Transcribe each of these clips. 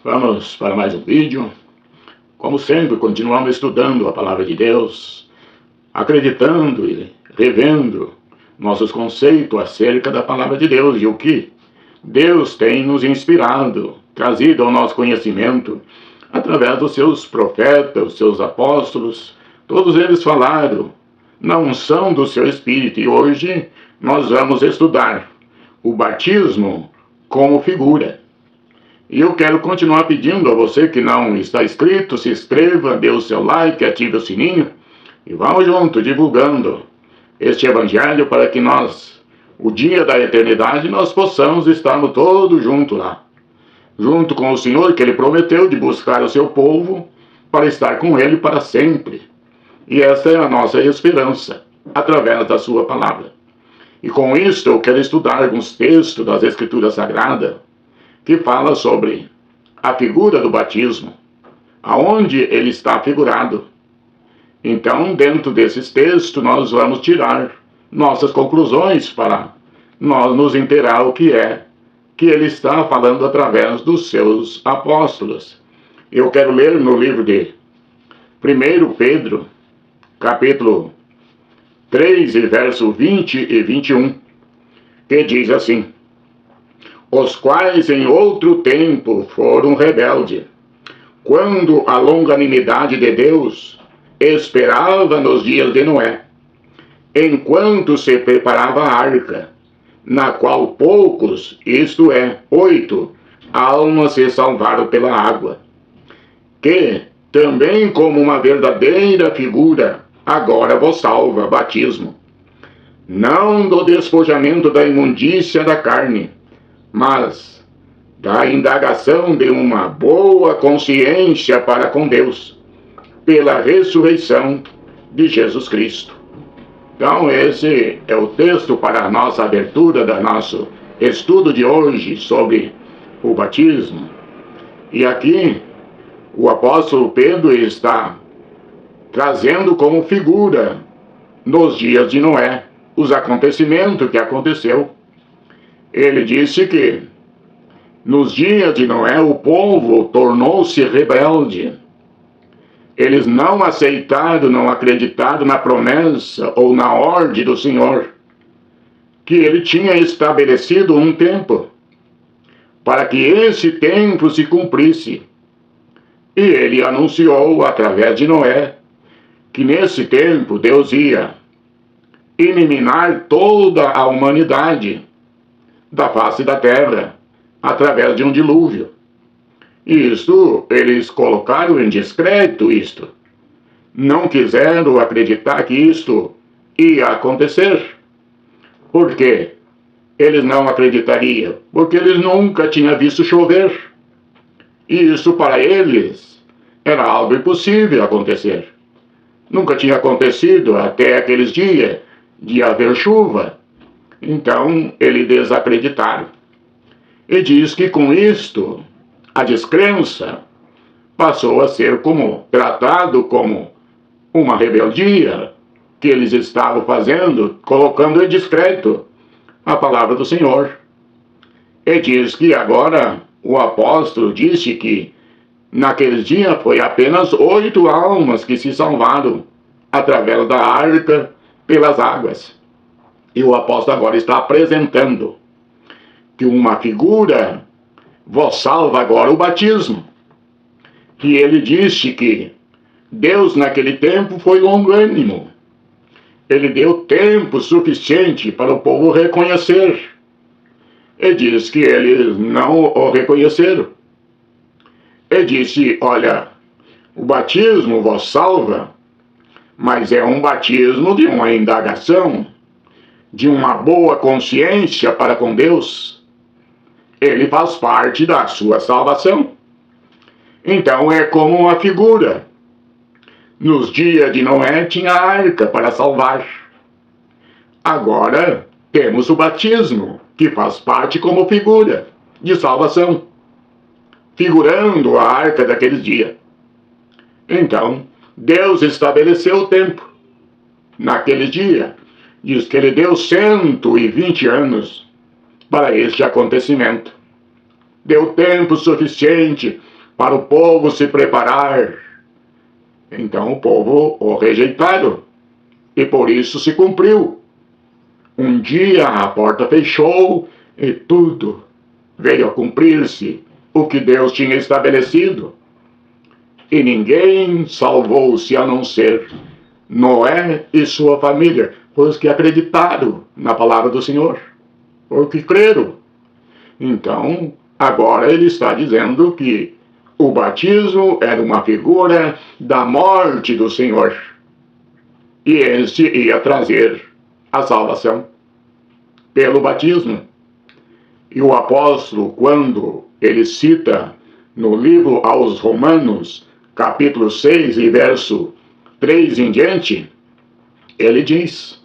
Vamos para mais um vídeo. Como sempre, continuamos estudando a Palavra de Deus, acreditando e revendo nossos conceitos acerca da Palavra de Deus e o que Deus tem nos inspirado, trazido ao nosso conhecimento, através dos seus profetas, os seus apóstolos. Todos eles falaram na unção do seu Espírito, e hoje nós vamos estudar o batismo como figura. E eu quero continuar pedindo a você que não está inscrito, se inscreva, dê o seu like, ative o sininho e vamos junto divulgando este evangelho para que nós, o dia da eternidade, nós possamos estarmos todos juntos lá, junto com o Senhor, que Ele prometeu de buscar o seu povo para estar com Ele para sempre. E essa é a nossa esperança, através da sua palavra. E com isso eu quero estudar alguns textos das Escrituras Sagradas que fala sobre a figura do batismo, aonde ele está figurado. Então, dentro desses textos, nós vamos tirar nossas conclusões para nós nos inteirar o que é que ele está falando através dos seus apóstolos. Eu quero ler no livro de 1 Pedro, capítulo 3, verso 20 e 21, que diz assim: os quais em outro tempo foram rebeldes, quando a longanimidade de Deus esperava nos dias de Noé, enquanto se preparava a arca, na qual poucos, isto é, 8, almas se salvaram pela água, que, também como uma verdadeira figura, agora vos salva, batismo, não do despojamento da imundícia da carne, mas da indagação de uma boa consciência para com Deus, pela ressurreição de Jesus Cristo. Então esse é o texto para a nossa abertura do nosso estudo de hoje sobre o batismo. E aqui o apóstolo Pedro está trazendo como figura nos dias de Noé os acontecimentos que aconteceu. Ele disse que nos dias de Noé o povo tornou-se rebelde. Eles não aceitaram, não acreditaram na promessa ou na ordem do Senhor, que ele tinha estabelecido um tempo, para que esse tempo se cumprisse. E ele anunciou através de Noé que nesse tempo Deus ia eliminar toda a humanidade da face da terra, através de um dilúvio. Isto, eles colocaram em discreto isto. Não quiseram acreditar que isto ia acontecer. Por quê? Eles não acreditariam, porque eles nunca tinham visto chover. E isso para eles era algo impossível acontecer. Nunca tinha acontecido até aqueles dias de haver chuva. Então, eles desacreditaram. E diz que com isto, a descrença passou a ser tratado como uma rebeldia que eles estavam fazendo, colocando em discreto a palavra do Senhor. E diz que agora o apóstolo disse que naqueles dias foi apenas 8 almas que se salvaram através da arca pelas águas. E o apóstolo agora está apresentando que uma figura vos salva agora o batismo. Que ele disse que Deus naquele tempo foi longânimo. Ele deu tempo suficiente para o povo reconhecer. E diz que eles não o reconheceram. E disse, olha, o batismo vos salva, mas é um batismo de uma indagação, de uma boa consciência para com Deus. Ele faz parte da sua salvação. Então é como uma figura. Nos dias de Noé tinha a arca para salvar. Agora temos o batismo, que faz parte como figura de salvação, figurando a arca daqueles dias. Então, Deus estabeleceu o tempo. Naqueles dias, diz que ele deu 120 anos para este acontecimento. Deu tempo suficiente para o povo se preparar. Então o povo o rejeitaram, e por isso se cumpriu. Um dia a porta fechou e tudo veio a cumprir-se, o que Deus tinha estabelecido. E ninguém salvou-se a não ser Noé e sua família, os que acreditaram na palavra do Senhor, os que creram. Então, agora ele está dizendo que o batismo era uma figura da morte do Senhor. E este ia trazer a salvação pelo batismo. E o apóstolo, quando ele cita no livro aos Romanos, capítulo 6 e verso 3 em diante, ele diz: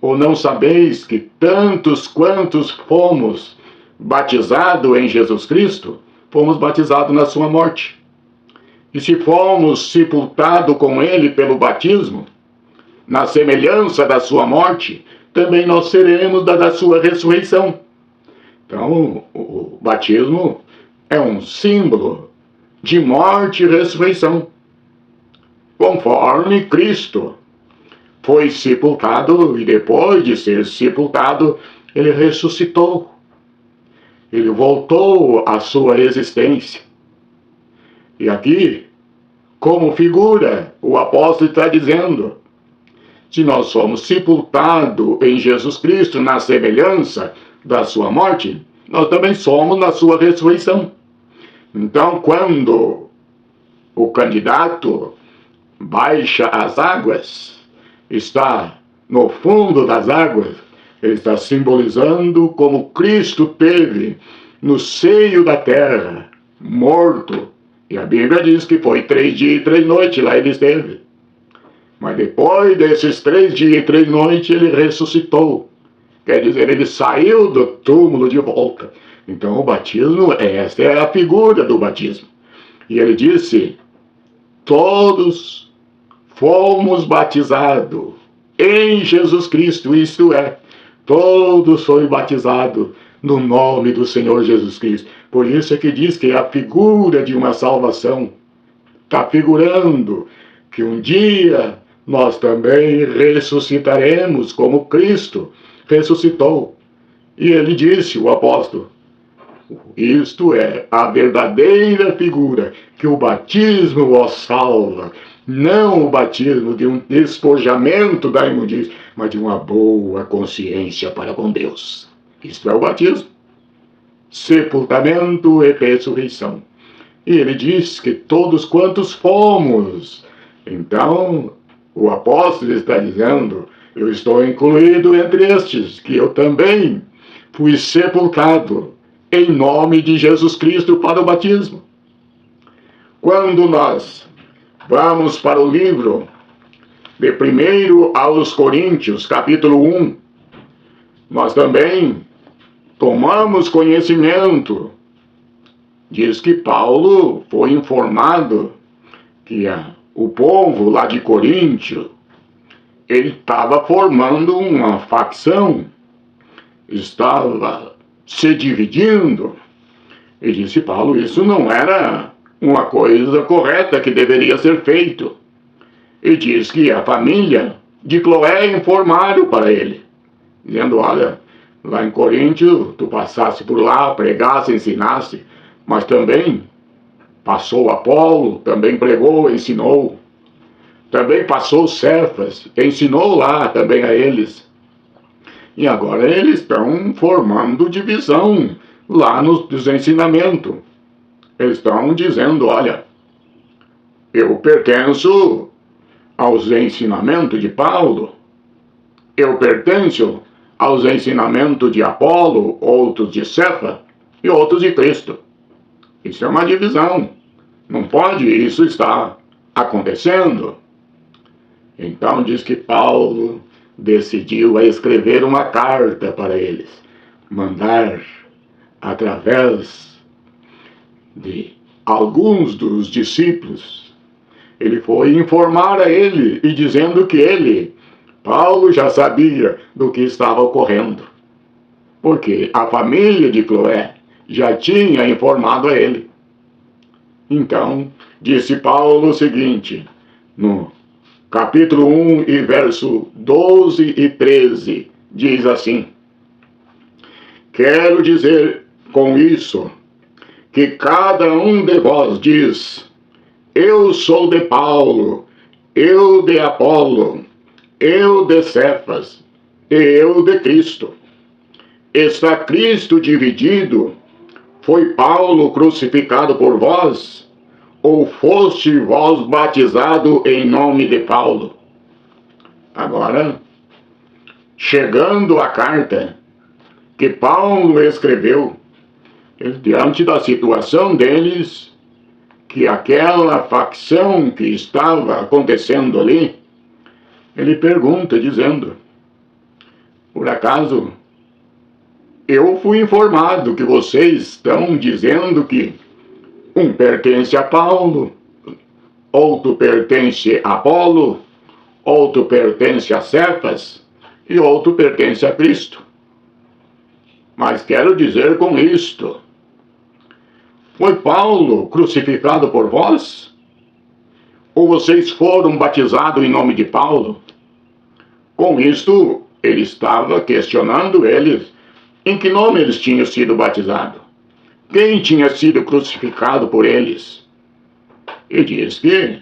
ou não sabeis que tantos quantos fomos batizados em Jesus Cristo, fomos batizados na sua morte. E se fomos sepultados com ele pelo batismo, na semelhança da sua morte, também nós seremos da sua ressurreição. Então, o batismo é um símbolo de morte e ressurreição. Conforme Cristo foi sepultado, e depois de ser sepultado, ele ressuscitou. Ele voltou à sua existência. E aqui, como figura, o apóstolo está dizendo: se nós somos sepultados em Jesus Cristo na semelhança da sua morte, nós também somos na sua ressurreição. Então, quando o candidato baixa as águas, está no fundo das águas, ele está simbolizando como Cristo teve no seio da terra, morto. E a Bíblia diz que foi 3 dias e 3 noites lá ele esteve. Mas depois desses 3 dias e 3 noites ele ressuscitou. Quer dizer, ele saiu do túmulo de volta. Então o batismo, esta é a figura do batismo. E ele disse: todos fomos batizados em Jesus Cristo, isto é, todos foram batizados no nome do Senhor Jesus Cristo. Por isso é que diz que a figura de uma salvação está figurando que um dia nós também ressuscitaremos como Cristo ressuscitou. E ele disse, o apóstolo, isto é a verdadeira figura, que o batismo vos salva, não o batismo de um despojamento da imundícia, mas de uma boa consciência para com Deus. Isto é o batismo, sepultamento e ressurreição. E ele diz que todos quantos fomos. Então, o apóstolo está dizendo: eu estou incluído entre estes, que eu também fui sepultado em nome de Jesus Cristo para o batismo. Quando nós vamos para o livro de 1 aos Coríntios, capítulo 1, nós também tomamos conhecimento. Diz que Paulo foi informado que o povo lá de Coríntio, ele estava formando uma facção, estava se dividindo. E disse Paulo, isso não era uma coisa correta que deveria ser feito. E diz que a família de Cloé informaram para ele, dizendo: olha, lá em Coríntio, tu passasse por lá, pregasse, ensinasse, mas também passou Apolo, também pregou, ensinou. Também passou Cefas, ensinou lá também a eles. E agora eles estão formando divisão lá nos ensinamentos. Eles estão dizendo: olha, eu pertenço aos ensinamentos de Paulo, eu pertenço aos ensinamentos de Apolo, outros de Cefas e outros de Cristo. Isso é uma divisão. Não pode isso estar acontecendo. Então diz que Paulo decidiu a escrever uma carta para eles, mandar através de alguns dos discípulos. Ele foi informar a ele e dizendo que ele, Paulo, já sabia do que estava ocorrendo, porque a família de Cloé já tinha informado a ele. Então, disse Paulo o seguinte, no capítulo 1 e verso 12 e 13, diz assim: quero dizer com isso que cada um de vós diz: eu sou de Paulo, eu de Apolo, eu de Cefas, e eu de Cristo. Está Cristo dividido? Foi Paulo crucificado por vós? Ou foste vós batizado em nome de Paulo? Agora, chegando à carta que Paulo escreveu, diante da situação deles, que aquela facção que estava acontecendo ali, ele pergunta, dizendo: por acaso eu fui informado que vocês estão dizendo que um pertence a Paulo, outro pertence a Apolo, outro pertence a Cefas e outro pertence a Cristo. Mas quero dizer com isto: foi Paulo crucificado por vós? Ou vocês foram batizados em nome de Paulo? Com isto, ele estava questionando eles em que nome eles tinham sido batizados. Quem tinha sido crucificado por eles? E diz que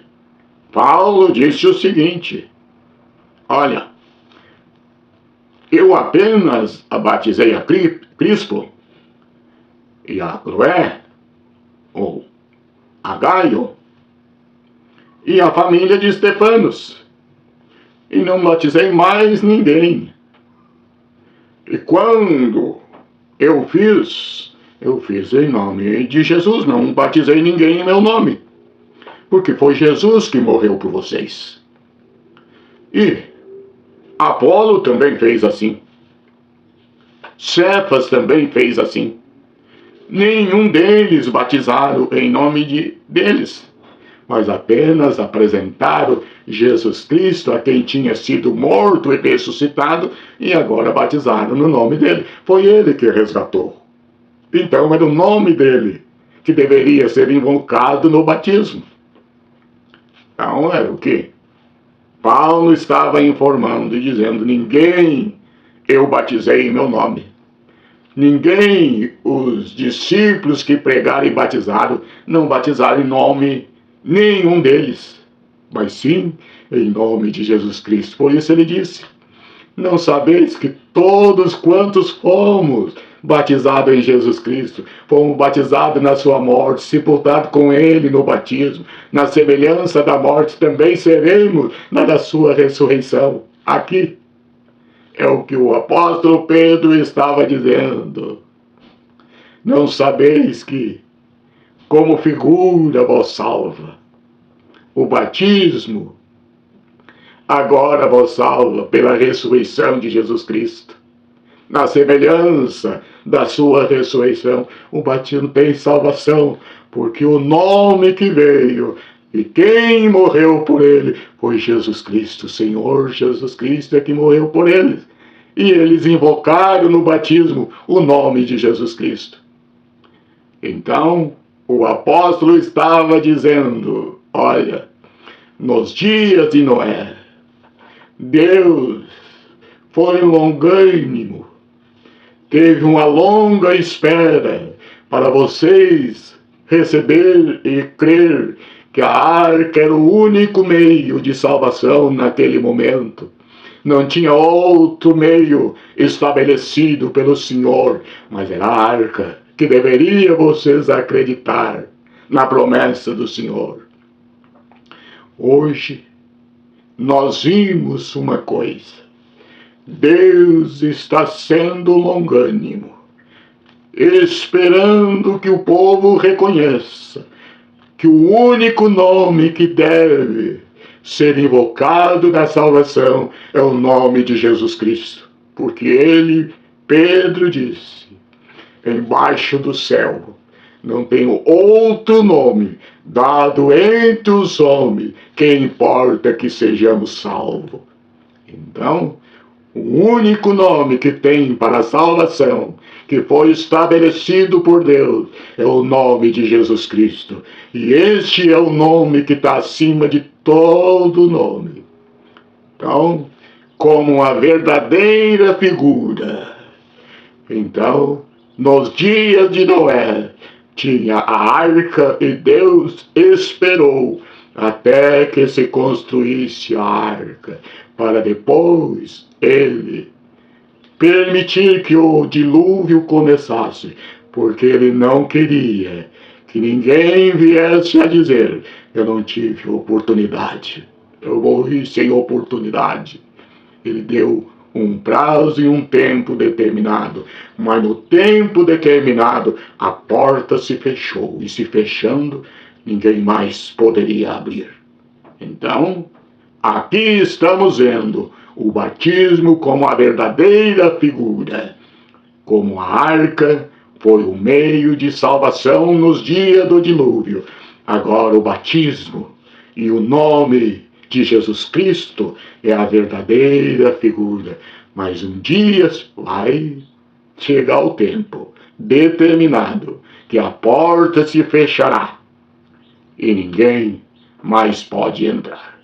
Paulo disse o seguinte: olha, eu apenas a batizei a Crispo e a Cloé, ou a Gaio, e a família de Estefanos, e não batizei mais ninguém. E quando eu fiz em nome de Jesus, não batizei ninguém em meu nome, porque foi Jesus que morreu por vocês. E Apolo também fez assim. Cefas também fez assim. Nenhum deles batizaram em nome deles, mas apenas apresentaram Jesus Cristo, a quem tinha sido morto e ressuscitado, e agora batizaram no nome dele. Foi ele que resgatou. Então era o nome dele que deveria ser invocado no batismo. Então era o que Paulo estava informando e dizendo: ninguém eu batizei em meu nome. Ninguém, os discípulos que pregaram e batizaram, não batizaram em nome nenhum deles, mas sim em nome de Jesus Cristo. Por isso ele disse: não sabeis que todos quantos fomos batizados em Jesus Cristo, fomos batizados na sua morte, sepultados com ele no batismo, na semelhança da morte também seremos na da sua ressurreição. Aqui é o que o apóstolo Pedro estava dizendo. Não sabeis que, como figura vos salva, o batismo agora vos salva pela ressurreição de Jesus Cristo. Na semelhança da sua ressurreição, o batismo tem salvação, porque o nome que veio e quem morreu por ele foi Jesus Cristo. O Senhor Jesus Cristo é que morreu por eles. E eles invocaram no batismo o nome de Jesus Cristo. Então, o apóstolo estava dizendo: olha, nos dias de Noé, Deus foi longânimo, teve uma longa espera para vocês receber e crer que a arca era o único meio de salvação naquele momento. Não tinha outro meio estabelecido pelo Senhor, mas era a arca que deveria vocês acreditar na promessa do Senhor. Hoje, nós vimos uma coisa: Deus está sendo longânimo, esperando que o povo reconheça que o único nome que deve ser invocado na salvação é o nome de Jesus Cristo. Porque ele, Pedro, disse: embaixo do céu não tem outro nome dado entre os homens que importa que sejamos salvos. Então, o único nome que tem para a salvação, que foi estabelecido por Deus é o nome de Jesus Cristo. E este é o nome que está acima de todo nome. Então, como uma verdadeira figura. Então, nos dias de Noé, tinha a arca e Deus esperou até que se construísse a arca, para depois ele permitir que o dilúvio começasse, porque ele não queria que ninguém viesse a dizer: eu não tive oportunidade, eu morri sem oportunidade. Ele deu um prazo e um tempo determinado, mas no tempo determinado a porta se fechou, e se fechando, ninguém mais poderia abrir. Então, aqui estamos vendo o batismo como a verdadeira figura, como a arca foi o meio de salvação nos dias do dilúvio. Agora o batismo e o nome de Jesus Cristo é a verdadeira figura. Mas um dia vai chegar o tempo determinado que a porta se fechará e ninguém mais pode entrar.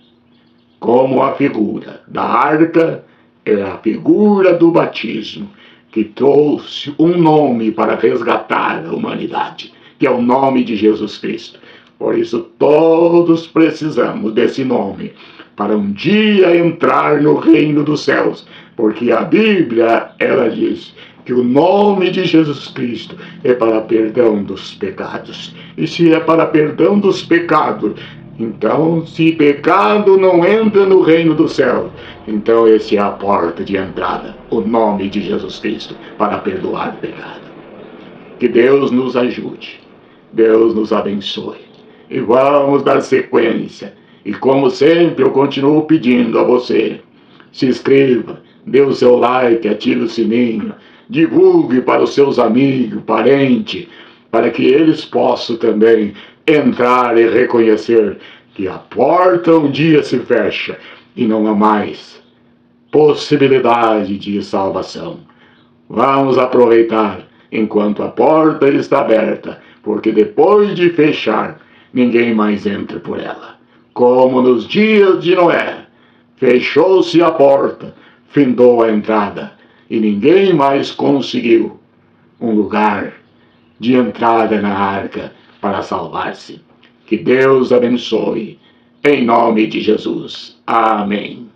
Como a figura da arca é a figura do batismo, que trouxe um nome para resgatar a humanidade, que é o nome de Jesus Cristo. Por isso todos precisamos desse nome, para um dia entrar no reino dos céus, porque a Bíblia, ela diz que o nome de Jesus Cristo é para perdão dos pecados. E se é para perdão dos pecados, então, se pecado não entra no reino do céu, então essa é a porta de entrada, o nome de Jesus Cristo, para perdoar o pecado. Que Deus nos ajude, Deus nos abençoe. E vamos dar sequência. E como sempre, eu continuo pedindo a você: se inscreva, dê o seu like, ative o sininho, divulgue para os seus amigos, parentes, para que eles possam também entrar e reconhecer que a porta um dia se fecha e não há mais possibilidade de salvação. Vamos aproveitar enquanto a porta está aberta, porque depois de fechar, ninguém mais entra por ela. Como nos dias de Noé, fechou-se a porta, findou a entrada, e ninguém mais conseguiu um lugar de entrada na arca para salvar-se. Que Deus abençoe, em nome de Jesus. Amém.